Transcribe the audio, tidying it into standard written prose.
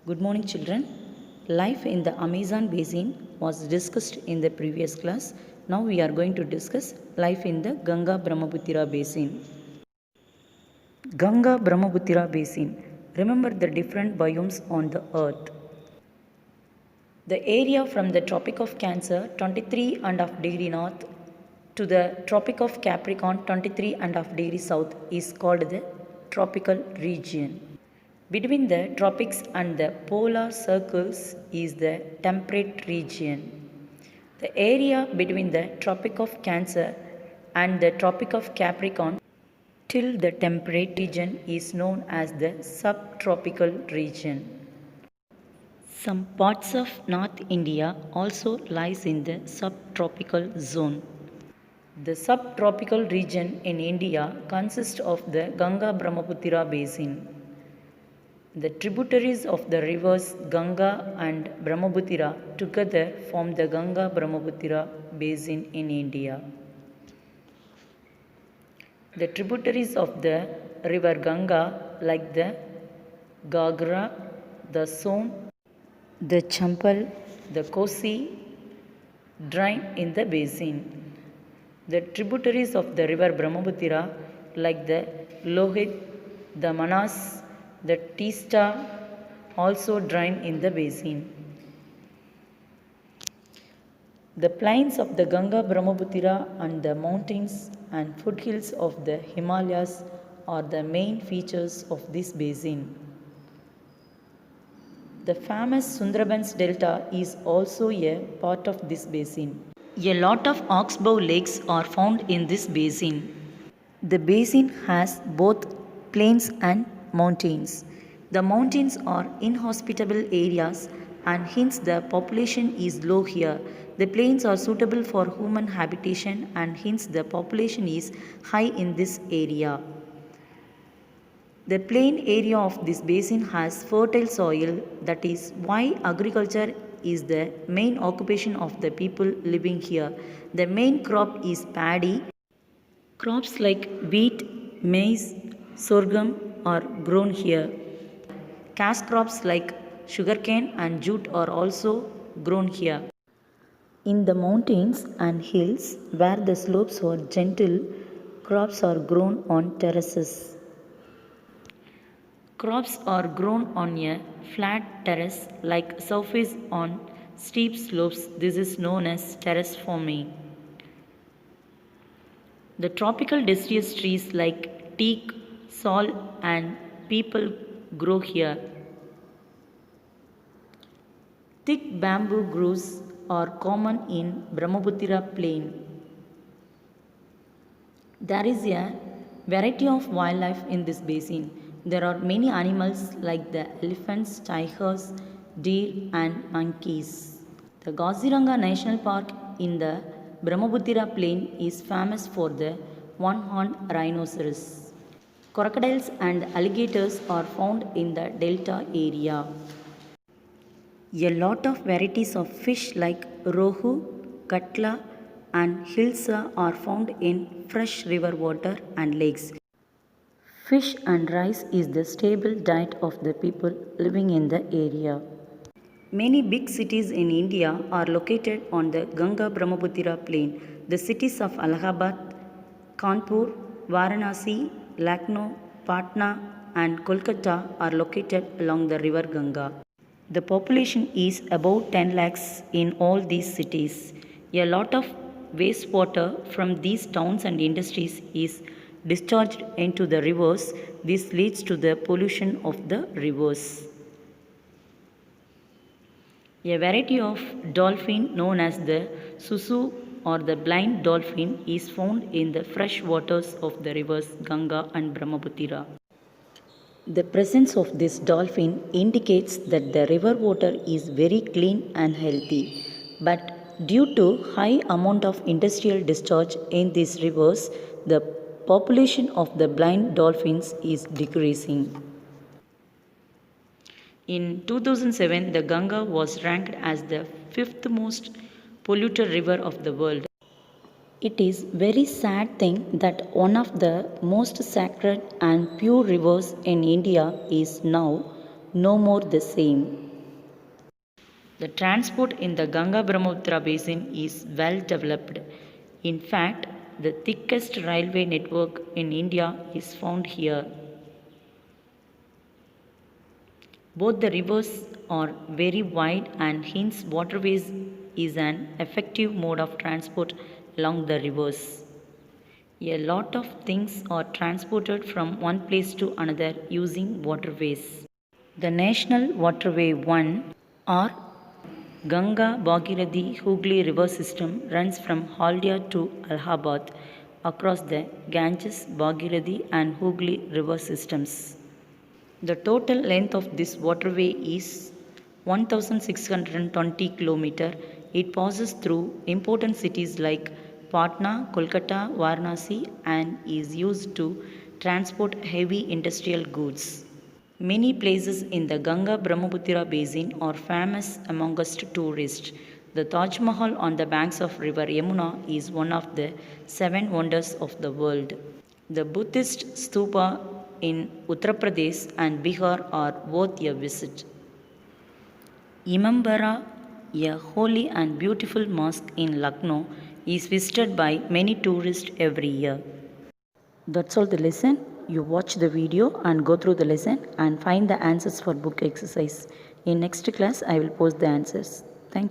Good morning, children. Life in the Amazon basin was discussed in the previous class. Now we are going to discuss life in the Ganga Brahmaputra basin. Ganga Brahmaputra basin. Remember the different biomes on the earth. The area from the Tropic of Cancer 23.5 degree north to the Tropic of Capricorn 23.5 degree south is called the tropical region. Between the tropics and the polar circles is the temperate region. The area between the Tropic of Cancer and the Tropic of Capricorn till the temperate region is known as the subtropical region. Some parts of North India also lies in the subtropical zone. The subtropical region in India consists of the Ganga Brahmaputra basin. The tributaries of the rivers Ganga and Brahmaputra together form the Ganga Brahmaputra basin in India. The tributaries of the river Ganga like the Gagra, the Son, the Champal, the Kosi drain in the basin. The tributaries of the river Brahmaputra like the Lohit, the Manas, the Teesta also drain in the basin. The plains of the Ganga Brahmaputra and the mountains and foothills of the Himalayas are the main features of this basin. The famous Sundarbans Delta is also a part of this basin. A lot of oxbow lakes are found in this basin. The basin has both plains and mountains. The mountains are inhospitable areas and hence the population is low here. The plains are suitable for human habitation and hence the population is high in this area. The plain area of this basin has fertile soil, that is why agriculture is the main occupation of the people living here. The main crop is paddy. Crops like wheat, maize, sorghum are grown here. Cash crops like sugarcane and jute are also grown here. In the mountains and hills where the slopes are gentle, crops are grown on terraces. Crops are grown on a flat terrace like surface on steep slopes. This is known as terrace farming. The tropical deciduous trees like teak, sal and peepal grow here. Thick bamboo groves are common in Brahmaputra plain. There is a variety of wildlife in this basin. There are many animals like the elephants, tigers, deer and monkeys. The Kaziranga National Park in the Brahmaputra plain is famous for the one-horned rhinoceros. Crocodiles and alligators are found in the delta area. A lot of varieties of fish like rohu, katla and hilsa are found in fresh river water and lakes. Fish and rice is the staple diet of the people living in the area. Many big cities in India are located on the Ganga Brahmaputra plain. The cities of Allahabad, Kanpur, Varanasi, Lucknow, Patna and Kolkata are located along the river Ganga. The population is about 10 lakhs in all these cities. A lot of wastewater from these towns and industries is discharged into the rivers. This leads to the pollution of the rivers. A variety of dolphin known as the susu or the blind dolphin is found in the fresh waters of the rivers Ganga and Brahmaputra. The presence of this dolphin indicates that the river water is very clean and healthy. But due to high amount of industrial discharge in these rivers, the population of the blind dolphins is decreasing. In 2007, the Ganga was ranked as the 5th most polluted river of the world. It is very sad thing that one of the most sacred and pure rivers in India is now no more the same. The transport in the Ganga Brahmaputra basin is well developed. In fact, the thickest railway network in India is found here. Both the rivers are very wide and hence waterways is an effective mode of transport along the rivers. A lot of things are transported from one place to another using waterways. The National Waterway 1 or Ganga Bhagirathi Hooghly river system runs from Haldia to Allahabad across the Ganges, Bhagirathi and Hooghly river systems. The total length of this waterway is 1620 km. It passes through important cities like Patna, Kolkata, Varanasi and is used to transport heavy industrial goods. Many places in the Ganga Brahmaputra basin are famous amongst tourists. The Taj Mahal on the banks of river Yamuna is one of the seven wonders of the world. The Buddhist stupa in Uttar Pradesh and Bihar are worth a visit. Imambara, a holy and beautiful mosque in Lucknow, is visited by many tourists every year. That's all the lesson. You watch the video and go through the lesson and find the answers for book exercise. In next class, I will post the answers. Thank you.